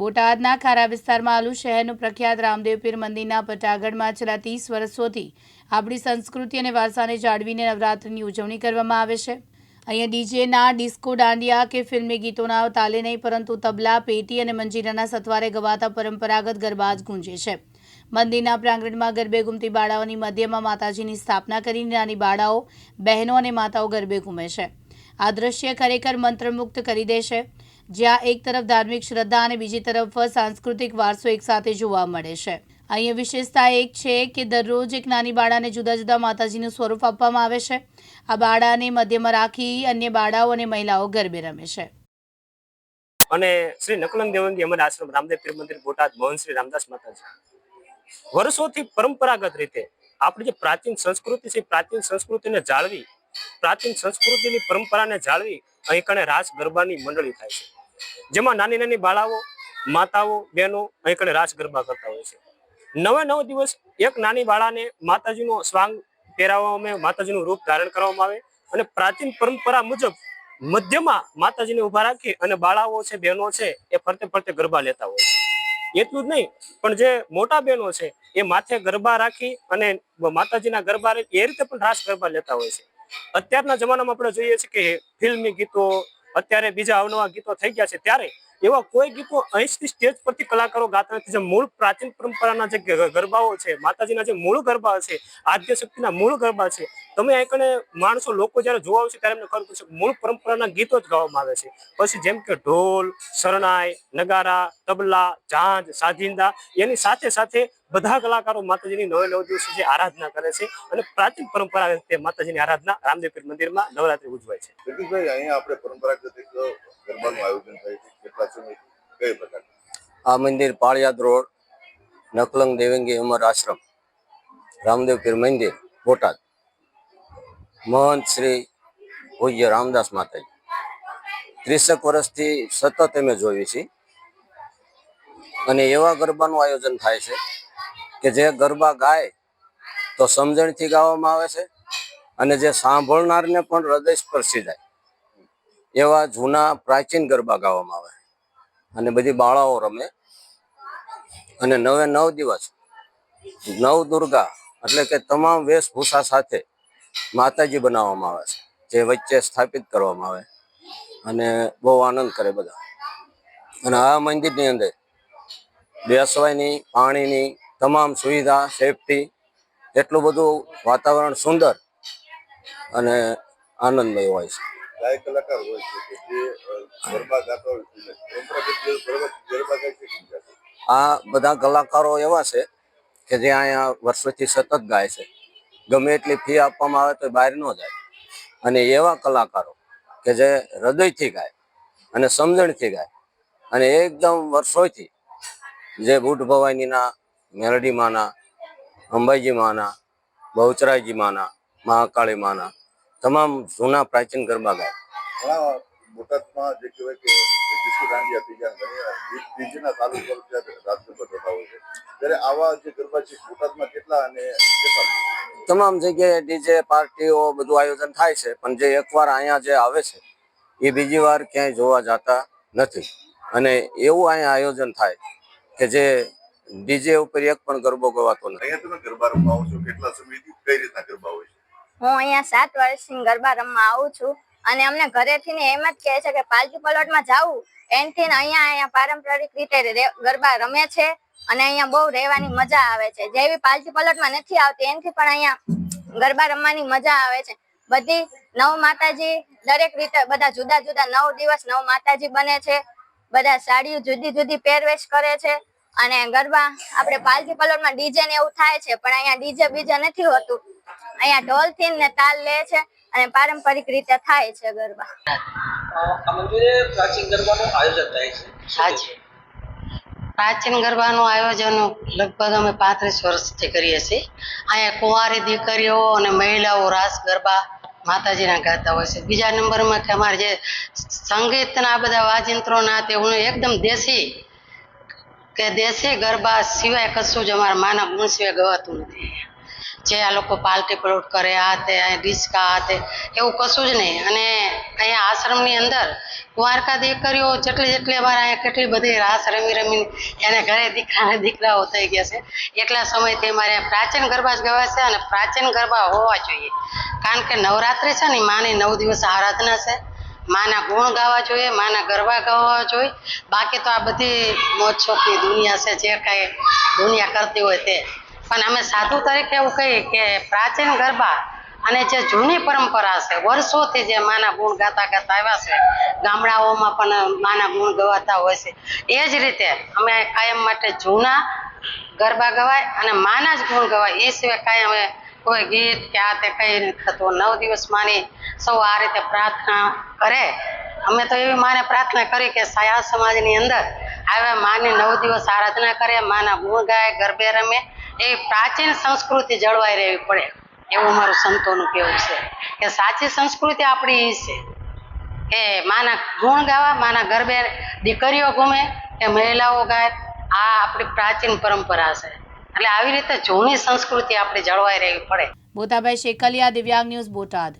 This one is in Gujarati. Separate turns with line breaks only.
બોટાદના ખારા વિસ્તારમાં આવેલું શહેરનું પ્રખ્યાત રામદેવ પીર મંદિરના પટાગઢમાં છેલ્લા 30 વર્ષોથી આપણી સંસ્કૃતિ અને વારસાને જાળવીને નવરાત્રિની ઉજવણી કરવામાં આવે છે। અહીંયા ડીજેના ડિસ્કો દાંડિયા કે ફિલ્મી ગીતોના તાલે નહીં પરંતુ તબલા, પેટી અને મંજીરાના સથવારે ગવાતા પરંપરાગત ગરબા જ ગુંજે છે। મંદિરના પ્રાંગણમાં ગરબે ઘૂમતી બાળાઓની મધ્યમાં માતાજીની સ્થાપના કરીને નાની બાળાઓ, બહેનો અને માતાઓ ગરબે ઘૂમે છે। આ દ્રશ્ય ખરેખર મંત્રમુગ્ધ કરી દે છે, જ્યાં એક તરફ ધાર્મિક શ્રદ્ધા અને બીજી તરફ સાંસ્કૃતિક વારસો એકસાથે જોવા મળે છે। અહીંયા વિશેષતા એક છે કે દરરોજ એક નાની બાળાને જુદા જુદા માતાજીનું સ્વરૂપ આપવામાં આવે છે। આ બાળાને મધ્યમાં રાખી અન્ય બાળાઓ અને મહિલાઓ ગરબે રમે છે।
અને શ્રી નકલંગ દેવંગી અમર આશ્રમ રામદેવ પીર મંદિર બોટાદ મોહન શ્રી રામદાસ માતાજી વર્ષોથી પરંપરાગત રીતે આપણી જે પ્રાચીન સંસ્કૃતિ છે, પ્રાચીન સંસ્કૃતિને જાળવી, પ્રાચીન સંસ્કૃતિની પરંપરાને જાળવી અહીં કણે રાસ ગરબાની મંડળી થાય છે, જેમાં નાની નાની બાળાઓ, માતાઓ, બહેનો અહીં કણે રાસ ગરબા કરતા હોય છે। 9 દિવસ એક નાની બાળાને માતાજીનો સ્વાંગ પહેરાવવામાં આવે, માતાજીનું રૂપ ધારણ કરવામાં આવે અને પ્રાચીન પરંપરા મુજબ મધ્યમાં માતાજીને ઉભા રાખી અને બાળાઓ છે, બહેનો છે એ ફરતે ફરતે ગરબા લેતા હોય છે। એટલું જ નહીં પણ જે મોટા બહેનો છે એ માથે ગરબા રાખી અને માતાજીના ગરબા એ રીતે પણ રાસ ગરબા લેતા હોય છે। અત્યારના જમાનામાં આપણે જોઈએ છીએ કે ફિલ્મી ગીતો, અત્યારે બીજા અવનવા ગીતો થઈ ગયા છે, ત્યારે એવા કોઈ ગીતો અહીંથી સ્ટેજ પરથી કલાકારો ગાતા નથી। જે મૂળ પ્રાચીન પરંપરાના જે ગરબાઓ છે, માતાજીના જે મૂળ ગરબા છે, આદ્ય શક્તિના મૂળ ગરબા છે, તમે અહીં માણસો લોકો જયારે જોવા આવશે ત્યારે એમને ખબર પડશે મૂળ પરંપરાના ગીતો જ ગાવામાં આવે છે। પછી જેમ કે ઢોલ, શરણાઈ, નગારા, તબલા, ઝાંઝ, સાજિંદા, એની સાથે સાથે બધા કલાકારો માતાજીની 9 દિવસ જે આરાધના કરે છે અને પ્રાચીન પરંપરા રીતે માતાજીની આરાધના રામદેવ પીર મંદિરમાં નવરાત્રી ઉજવાય છે।
જગદીશભાઈ, અહીંયા આપણે પરંપરાગત ગરબાનું આયોજન થાય છે, કેટલા સમય કઈ પ્રકાર?
આ મંદિર પાળિયાદ રોડ, નકલંગ દેવંગી અમર આશ્રમ રામદેવ પીર મંદિર બોટાદ, મહંત શ્રી પૂજ્ય રામદાસ માતાજી 30 વર્ષથી સતત અમે જોઈએ છીએ અને એવા ગરબાનું આયોજન થાય છે કે જે ગરબા ગાય તો સમજણથી ગાવામાં આવે છે અને જે સાંભળનારને પણ હૃદય સ્પર્શી જાય એવા જૂના પ્રાચીન ગરબા ગાવામાં આવે અને બધી બાળાઓ રમે અને 9 દિવસ નવ દુર્ગા એટલે કે તમામ વેશભૂષા સાથે માતાજી બનાવવામાં આવે છે, જે વચ્ચે સ્થાપિત કરવામાં આવે અને બહુ આનંદ કરે બધા। અને આ મંદિરની અંદર બેસવાની, પાણીની તમામ સુવિધા, સેફટી, એટલું બધું વાતાવરણ સુંદર અને આનંદમય હોય છે।
ગાયક કલાકાર હોય છે કે જે ગરબા ગાતા હોય છે, પરંપરાગત ગરબા ગાય છે।
આ બધા કલાકારો એવા છે કે જે અહીંયા વર્ષોથી સતત ગાય છે, ગમે એટલી ફી આપવામાં આવે તો બહાર ન જાય અને એવા કલાકારો કે જે હૃદયથી ગાય અને સમજણથી ગાય અને એકદમ વર્ષોથી જે બુટ ભવાનીના, મેલડી માના, અંબાજી માના, બહુચરાજી માના, મહાકાળી માના તમામ જૂના પ્રાચીન ગરબા ગાય।
ઘણા બોટાદમાં જે કહેવાય કે ડિસ્કો દાંડિયા થઈ ગયા, ડીજેના તાલુ પર રાસ ગરબા થતા હોય છે, ત્યારે આવા જે ગરબા છે બોટાદમાં કેટલા અને કેટલા?
તમામ જગ્યાએ ડીજે પાર્ટીઓ બધું આયોજન થાય છે, પણ જે એકવાર અહીંયા જે આવે છે એ બીજી વાર ક્યાંય જોવા જતા નથી અને એવું અહીંયા આયોજન થાય કે જે ડીજે ઉપર એક પણ ગરબો ગવાતો નથી।
અહીંયા તમે ગરબા રમવા આવો છો, કેટલા સમયથી કઈ રીતના ગરબા હોય છે?
હું અહીંયા 7 વર્ષથી ગરબા રમવા આવું છું અને અમને ઘરેથી ને એમ જ કહે છે કે પાલકી પલોટમાં જવું એનથી અહીંયા પારંપરિક રીતે ગરબા રમે છે અને અહીંયા બહુ રહેવાની મજા આવે છે। જેવી પાલકી પલોટમાં નથી આવતી એનથી પણ અહીંયા ગરબા રમવાની મજા આવે છે। બધી 9 માતાજી દરેક રીતે બધા જુદા જુદા 9 દિવસ 9 માતાજી બને છે, બધા સાડીઓ જુદી જુદી પહેરવેશ કરે છે અને ગરબા આપણે પાલકી પલોટમાં ડીજે ને એવું થાય છે, પણ અહીંયા ડીજે બીજે નથી હોતું, અહીંયા ઢોલથી ને તાલ લે છે અને પારંપરિક રીતે થાય છે ગરબા।
આ મંદિરે પ્રાચીન ગરબાનું આયોજન થાય છે।
સાચી પ્રાચીન ગરબાનું આયોજન લગભગ અમે 35 વર્ષથી કરીએ છીએ। અહીંયા કુંવારી દીકરીઓ અને મહિલાઓ રાસ ગરબા માતાજીના ગાતા હોય છે। બીજા નંબરમાં કે અમારે જે સંગીતના બધા વાજિંત્રોના તે એકદમ દેશી ગરબા સિવાય કશું જ અમારા માના ગુણ સિવાય ગવાતું નથી। જે આ લોકો પાલટી પલોટ કરે, આ તે ડિસ્કા, આ તે એવું કશું જ નહીં। અને અહીંયા આશ્રમની અંદર કુંવારકા દીકરીઓ જેટલી અમારે અહીંયા કેટલી બધી રાસ રમી રમીને એને ઘરે દીકરાઓ થઈ ગયા છે. એટલા સમયથી અમારે પ્રાચીન ગરબા જ ગવાય છે અને પ્રાચીન ગરબા હોવા જોઈએ. કારણ કે નવરાત્રિ છે ને માની 9 દિવસ આરાધના છે. માના ગુણ ગાવા જોઈએ, માના ગરબા ગાવા જોઈએ. બાકી તો આ બધી મોજશોખની દુનિયા છે, જે કાંઈ દુનિયા કરતી હોય તે. પણ અમે સાધુ તરીકે એવું કહીએ કે પ્રાચીન ગરબા અને જે જૂની પરંપરા છે, વર્ષોથી જે માના ગુણ ગાતા આવ્યા છે, ગામડાઓમાં પણ માના ગુણ ગવાતા હોય છે. એ જ રીતે અમે કાયમ માટે જૂના ગરબા ગવાય અને માના જ ગુણ ગવાય. એ સિવાય કાંઈ અમે કોઈ ગીત કે આ તે કંઈ નથી થતું. 9 દિવસ માની સૌ આ રીતે પ્રાર્થના કરે. અમે તો એવી માને પ્રાર્થના કરી કે સાયા સમાજની અંદર આવે માની 9 દિવસ આરાધના કરે, માના ગુણ ગાય, ગરબે રમે. એ પ્રાચીન સંસ્કૃતિ જળવાઈ રહેવી પડે એવું મારું સંતોનું કહેવું છે કે સાચી સંસ્કૃતિ આપણી એ છે કે માના ગુણ ગાવા, માના ગરબે દીકરીઓ ઘૂમે કે મહિલાઓ ગાય. આ આપણી પ્રાચીન પરંપરા છે. એટલે આવી રીતે જૂની સંસ્કૃતિ આપણી જળવાઈ રહેવી પડે.
બોતાભાઈ શેકલિયા, દિવ્યાંગ ન્યૂઝ, બોટાદ.